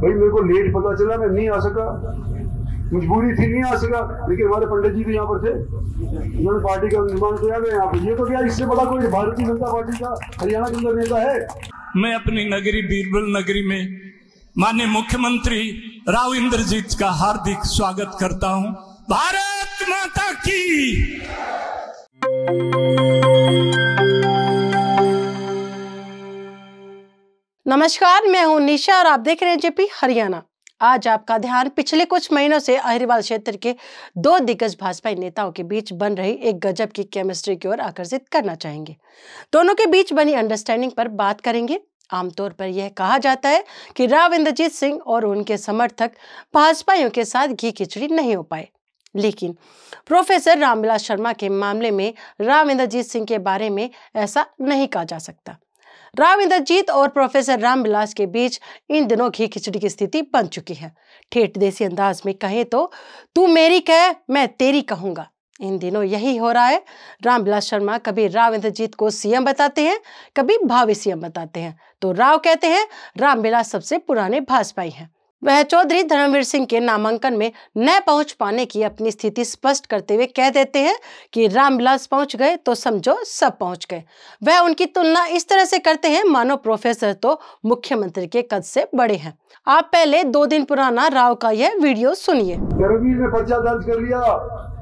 भाई मेरे को लेट पता चला, मैं नहीं आ सका, मजबूरी थी, नहीं आ सका, लेकिन हमारे पंडित जी भी यहाँ पर थे, उन्होंने पार्टी का निर्माण किया गया यहाँ पर। ये तो क्या, इससे बड़ा कोई भारतीय जनता पार्टी का हरियाणा के अंदर नेता है? मैं अपनी नगरी बीरबल नगरी में माननीय मुख्यमंत्री राव इंद्रजीत का हार्दिक स्वागत करता हूं। भारत माता की। नमस्कार, मैं हूं निशा और आप देख रहे हैं जेपी हरियाणा। आज आपका ध्यान पिछले कुछ महीनों से अहिरवाल क्षेत्र के दो दिग्गज भाजपाई नेताओं के बीच बन रही एक गजब की केमिस्ट्री की ओर आकर्षित करना चाहेंगे। दोनों के बीच बनी अंडरस्टैंडिंग पर बात करेंगे। आमतौर पर यह कहा जाता है कि राव इंद्रजीत सिंह और उनके समर्थक भाजपाइयों के साथ घी खिचड़ी नहीं हो पाए, लेकिन प्रोफेसर रामविलास शर्मा के मामले में राव इंद्रजीत सिंह के बारे में ऐसा नहीं कहा जा सकता। राव इंद्रजीत और प्रोफेसर रामविलास के बीच इन दिनों घी खिचड़ी की स्थिति बन चुकी है। ठेठ देसी अंदाज में कहें तो तू मेरी कह मैं तेरी कहूंगा, इन दिनों यही हो रहा है। रामविलास शर्मा कभी राव इंद्रजीत को सीएम बताते हैं, कभी भावी सीएम बताते हैं, तो राव कहते हैं रामविलास सबसे पुराने भाजपाई हैं। वह चौधरी धर्मवीर सिंह के नामांकन में न पहुंच पाने की अपनी स्थिति स्पष्ट करते हुए कह देते हैं कि रामविलास पहुंच गए तो समझो सब पहुंच गए। वह उनकी तुलना इस तरह से करते हैं मानो प्रोफेसर तो मुख्यमंत्री के कद से बड़े हैं। आप पहले 2 दिन पुराना राव का यह वीडियो सुनिए। धर्मवीर ने पर्चा दर्ज कर लिया,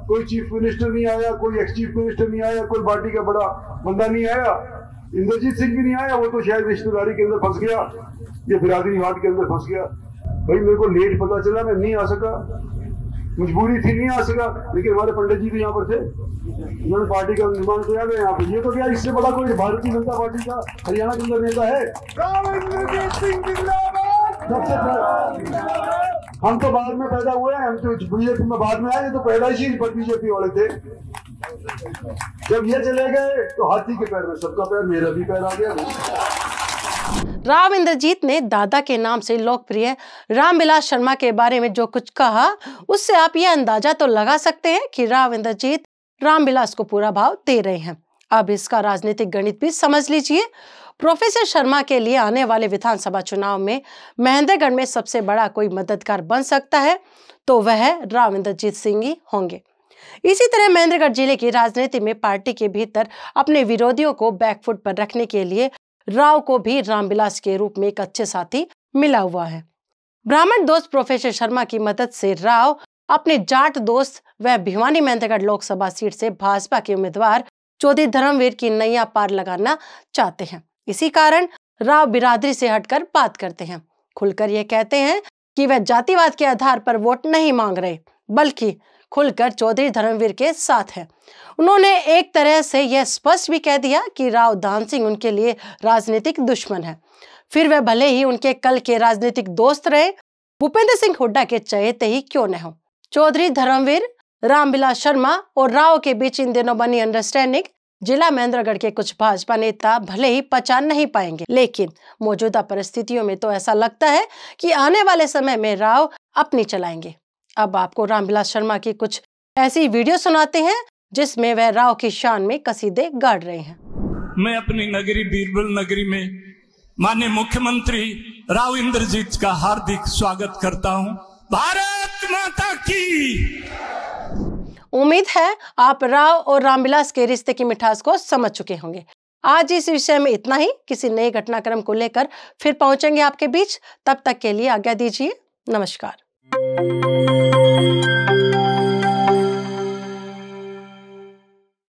कोई चीफ मिनिस्टर नहीं आया, कोई एक्स चीफ मिनिस्टर नहीं आया, कोई पार्टी का बड़ा बंदा नहीं आया, इंद्रजीत सिंह भी नहीं आया, वो तो शायद रिश्तेदारी के अंदर फंस गया या बिरादरीवाद के अंदर फंस गया। भाई मेरे को लेट पता चला, मैं नहीं आ सका, मजबूरी थी, नहीं आ सका, लेकिन हमारे पंडित जी भी यहाँ पर थे, उन्होंने पार्टी का निर्माण किया गया यहाँ पर। ये तो क्या, इससे बड़ा कोई भारतीय जनता पार्टी का हरियाणा के अंदर नेता है? हम तो बाद में पैदा हुए हैं, हम तो बीजेपी में बाद में आए, तो पैदाइशी बीजेपी वाले थे। जब ये चले गए तो हाथी के पैर में सबका पैर, मेरा भी पैर आ गया। राव इंद्रजीत ने दादा के नाम से लोकप्रिय रामविलास शर्मा के बारे में जो कुछ कहा, उससे आप यह अंदाजा तो लगा सकते हैं कि राव इंद्रजीत रामविलास को पूरा भाव दे रहे हैं। अब इसका राजनीतिक गणित भी समझ लीजिए। प्रोफेसर शर्मा के लिए आने वाले विधानसभा चुनाव में महेंद्रगढ़ में सबसे बड़ा कोई मददगार बन सकता है तो वह राव इंद्रजीत सिंह ही होंगे। इसी तरह महेंद्रगढ़ जिले की राजनीति में पार्टी के भीतर अपने विरोधियों को बैकफुट पर रखने के लिए राव को भी रामविलास के रूप में एक अच्छे साथी मिला हुआ है। ब्राह्मण दोस्त प्रोफेसर शर्मा की मदद से राव अपने जाट दोस्त व भिवानी महेंद्रगढ़ लोकसभा सीट से भाजपा के उम्मीदवार चौधरी धर्मवीर की नैया पार लगाना चाहते हैं। इसी कारण राव बिरादरी से हटकर बात करते हैं, खुलकर यह कहते हैं कि वह जातिवाद के आधार पर वोट नहीं मांग रहे, बल्कि खुलकर चौधरी धर्मवीर के साथ है। उन्होंने एक तरह से यह स्पष्ट भी कह दिया कि राव दान सिंह उनके लिए राजनीतिक दुश्मन है, फिर वह भले ही उनके कल के राजनीतिक दोस्त रहे, भूपेंद्र सिंह हुड्डा के चहेते ही क्यों न हो। चौधरी धर्मवीर, रामविलास शर्मा और राव के बीच इन दिनों बनी अंडरस्टैंडिंग जिला महेंद्रगढ़ के कुछ भाजपा नेता भले ही पचा नहीं पाएंगे, लेकिन मौजूदा परिस्थितियों में तो ऐसा लगता है कि आने वाले समय में राव अपनी चलाएंगे। अब आपको रामविलास शर्मा की कुछ ऐसी वीडियो सुनाते हैं जिसमें वह राव की शान में कसीदे गाड़ रहे हैं। मैं अपनी नगरी बीरबल नगरी में माननीय मुख्यमंत्री राव इंद्रजीत का हार्दिक स्वागत करता हूं। भारत माता की। उम्मीद है आप राव और रामविलास के रिश्ते की मिठास को समझ चुके होंगे। आज इस विषय में इतना ही। किसी नए घटनाक्रम को लेकर फिर पहुंचेंगे आपके बीच। तब तक के लिए आज्ञा दीजिए। नमस्कार।